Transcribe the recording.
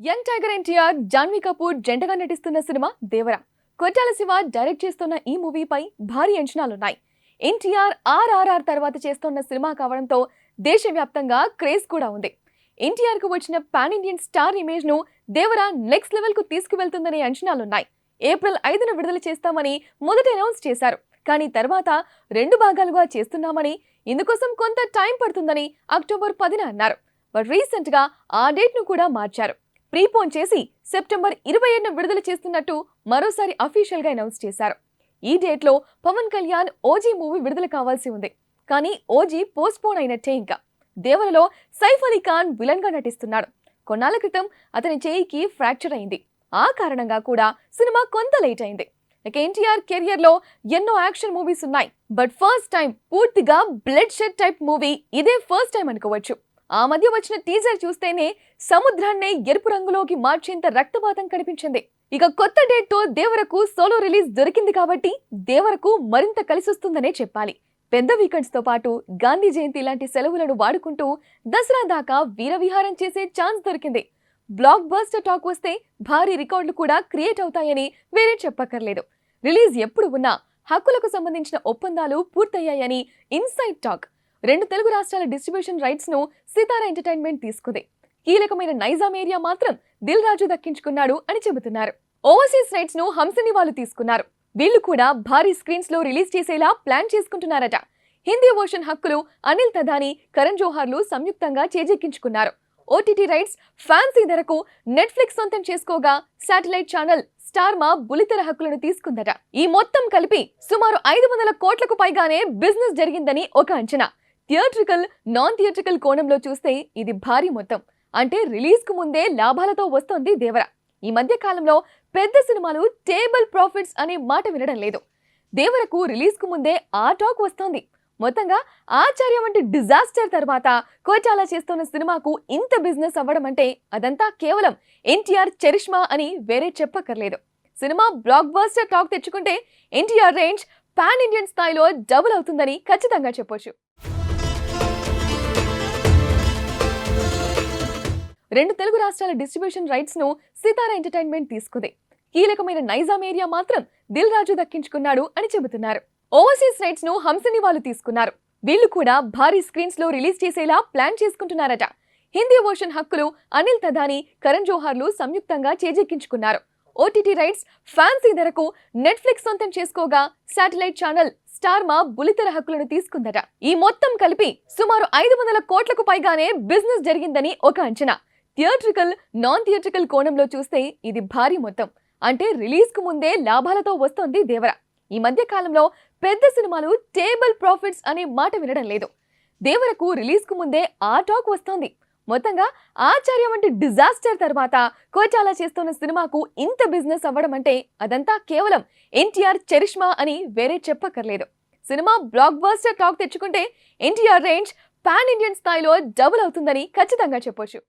Young tiger NTR, Janhvi Kapoor జంటగా నటిస్తున్న cinema దేవర. కొట్టాల శివ డైరెక్ట్ చేస్తున్న ఈ మూవీపై భారీ అంచనాలున్నాయి. ఎన్టీఆర్ ఆర్ఆర్ఆర్ తర్వాత చేస్తున్న సినిమా కావడంతో దేశవ్యాప్తంగా క్రేజ్ కూడా ఉంది. ఎన్టీఆర్ కు వచ్చిన పాన్ ఇండియన్ స్టార్ ఇమేజ్ ను దేవర నెక్స్ట్ లెవెల్ కు తీసుకువెళ్తుందనే అంచనాలున్నాయి. ఏప్రిల్ 5న విడుదల చేస్తామని మొదట అనౌన్స్ చేశారు. కానీ తర్వాత 2 భాగాలుగా చేస్తున్నామని, ఇందుకోసం కొంత టైం పడుతుందని అక్టోబర్ 10న అన్నారు. బట్ రీసెంట్ గా ఆ డేట్ ను కూడా మార్చారు. ప్రీపోన్ చేసి సెప్టెంబర్ 27న విడుదల చేస్తున్నట్టు మరోసారి అఫీషియల్ గా అనౌన్స్ చేశారు. ఈ డేట్ లో పవన్ కళ్యాణ్ ఓజీ మూవీ విడుదల కావాల్సి ఉంది. కానీ ఓజీ పోస్ట్ పోన్ అయినట్టే. ఇంకా దేవరలో సైఫ్ అలీ ఖాన్ విలన్ గా నటిస్తున్నాడు. కొన్నాళ్ల క్రితం అతని చేయికి ఫ్రాక్చర్ అయింది. ఆ కారణంగా కూడా సినిమా కొంత లేట్ అయింది. ఇక ఎన్టీఆర్ కెరియర్ లో ఎన్నో యాక్షన్ మూవీస్ ఉన్నాయి. బట్ ఫస్ట్ టైం పూర్తిగా బ్లడ్ షెడ్ టైప్ మూవీ ఇదే ఫస్ట్ టైం అనుకోవచ్చు. ఆ మధ్య వచ్చిన టీజర్ చూస్తేనే సముద్రాన్నే ఎరుపు రంగులోకి మార్చేంత రక్తపాతం కనిపించింది. ఇక కొత్త డేట్ తో దేవరకు సోలో రిలీజ్ దొరికింది కాబట్టి దేవరకు మరింత కలిసొస్తుందనే చెప్పాలి. పెద్ద వీకెండ్స్ తో పాటు గాంధీ జయంతి లాంటి సెలవులను వాడుకుంటూ దసరా దాకా వీరవిహారం చేసే ఛాన్స్ దొరికింది. బ్లాక్ బస్టర్ టాక్ వస్తే భారీ రికార్డులు కూడా క్రియేట్ అవుతాయని వేరే చెప్పక్కర్లేదు. రిలీజ్ ఎప్పుడు ఉన్నా హక్కులకు సంబంధించిన ఒప్పందాలు పూర్తయ్యాయని ఇన్సైడ్ టాక్. 2 తెలుగు రాష్ట్రాల డిస్ట్రిబ్యూషన్ రైట్స్ ను సితారా ఎంటర్టైన్మెంట్ తీసుకుంది. కీలకమైన నైజాం ఏరియా మాత్రం దిల్ రాజు దక్కించుకున్నాడు అని చెబుతున్నారు. ఓవర్సీస్ రైట్స్ ను హంసని వాళ్ళు తీసుకున్నారు. వీళ్ళు కూడా భారీ స్క్రీన్స్ లో రిలీజ్ చేసేలా ప్లాన్ చేసుకుంటున్నారట. హిందీ వర్షన్ హక్కులు అనిల్ తదాని, కరణ్ జోహార్లు సంయుక్తంగా చేజెక్కించుకున్నారు. ఓటీటీ రైట్స్ ఫ్యాన్సీ ధరకు నెట్ఫ్లిక్స్ సొంతం చేసుకోగా శాటిలైట్ ఛానల్ స్టార్ మా బులితెర హక్కులను తీసుకుందట. ఈ మొత్తం కలిపి సుమారు 500 కోట్లకు పైగానే బిజినెస్ జరిగిందని ఒక అంచనా. థియేట్రికల్, నాన్ థియేట్రికల్ కోణంలో చూస్తే ఇది భారీ మొత్తం. అంటే రిలీజ్ కు ముందే లాభాలతో వస్తోంది దేవర. ఈ మధ్య కాలంలో పెద్ద సినిమాలు టేబుల్ ప్రాఫిట్స్ అనే మాట వినడం లేదు. దేవరకు రిలీజ్ కు ముందే ఆ టాక్ వస్తోంది. మొత్తంగా ఆచార్య వంటి డిజాస్టర్ తర్వాత కోటాల చేస్తున్న సినిమాకు ఇంత బిజినెస్ అవ్వడం అంటే అదంతా కేవలం ఎన్టీఆర్ చరిష్మా అని వేరే చెప్పక్కర్లేదు. సినిమా బ్లాక్ బస్టర్ టాక్ తెచ్చుకుంటే ఎన్టీఆర్ రేంజ్ పాన్ ఇండియన్ స్థాయిలో డబుల్ అవుతుందని ఖచ్చితంగా చెప్పొచ్చు. 2 తెలుగు రాష్ట్రాల డిస్ట్రిబ్యూషన్ రైట్స్ ను సితారా ఎంటర్టైన్మెంట్ తీసుకుంది. కీలకమైన నైజాం ఏరియా మాత్రం దిల్ రాజు దక్కించుకున్నాడు అని చెబుతున్నారు. ఓవర్సీస్ రైట్స్ ను హంసని వాళ్ళు తీసుకున్నారు. వీళ్ళు కూడా భారీ స్క్రీన్స్ లో రిలీజ్ చేసేలా ప్లాన్ చేసుకుంటున్నారట. హిందీ వర్షన్ హక్కులు అనిల్ తదాని, కరణ్ జోహార్లు సంయుక్తంగా చేజెక్కించుకున్నారు. ఓటీటీ రైట్స్ ఫ్యాన్సీ ధరకు నెట్ఫ్లిక్స్ సొంతం చేసుకోగా శాటిలైట్ ఛానల్ స్టార్ మా బులితెర హక్కులను తీసుకుందట. ఈ మొత్తం కలిపి సుమారు 500 కోట్లకు పైగానే బిజినెస్ జరిగిందని ఒక అంచనా. థియేట్రికల్, నాన్ థియేట్రికల్ కోణంలో చూస్తే ఇది భారీ మొత్తం. అంటే రిలీజ్ కు ముందే లాభాలతో వస్తోంది దేవర. ఈ మధ్య కాలంలో పెద్ద సినిమాలు టేబుల్ ప్రాఫిట్స్ అనే మాట వినడం లేదు. దేవరకు రిలీజ్ కు ముందే ఆ టాక్ వస్తోంది. మొత్తంగా ఆచార్య వంటి డిజాస్టర్ తర్వాత కోటాల చేస్తున్న సినిమాకు ఇంత బిజినెస్ అవ్వడం అంటే అదంతా కేవలం ఎన్టీఆర్ చరిష్మా అని వేరే చెప్పక్కర్లేదు. సినిమా బ్లాక్ బస్టర్ టాక్ తెచ్చుకుంటే ఎన్టీఆర్ రేంజ్ పాన్ ఇండియన్ స్థాయిలో డబుల్ అవుతుందని ఖచ్చితంగా చెప్పొచ్చు.